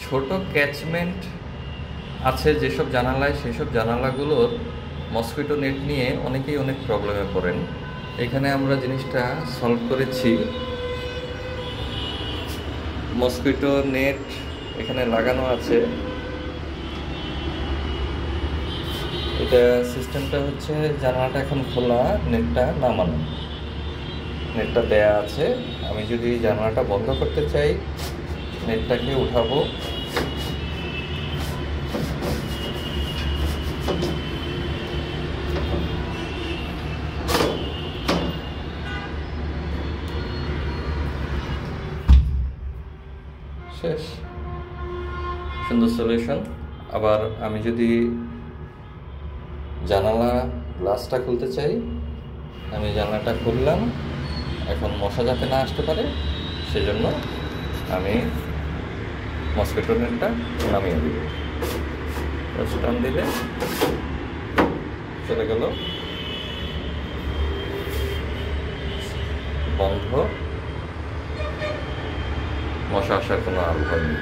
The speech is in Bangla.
ছোট ক্যাচমেন্ট আছে যেসব জানালায়, সেসব জানালাগুলোর মসকিটো নেট নিয়ে অনেকেই অনেক প্রবলেমে পড়েন। এখানে আমরা জিনিসটা সলভ করেছি। মসকিটো নেট এখানে লাগানো আছে। এটা সিস্টেমটা হচ্ছে, জানালাটা এখন খোলা, নেটটা নামানো, নেটটা দেয়া আছে। আমি যদি জানালাটা বন্ধ করতে চাই, নেটটাকে উঠাবো, শেষ। সুন্দর সলিউশন। আবার আমি যদি জানালা গ্লাসটা খুলতে চাই, আমি জানালাটা খুললাম, এখন মশা যাতে না আসতে পারে সেজন্য আমি মসকিটো নেটটা নামিয়ে দিব। টান দিলে চলে গেল, বন্ধ, মশা আসার কোনো আগ্রহ নেই।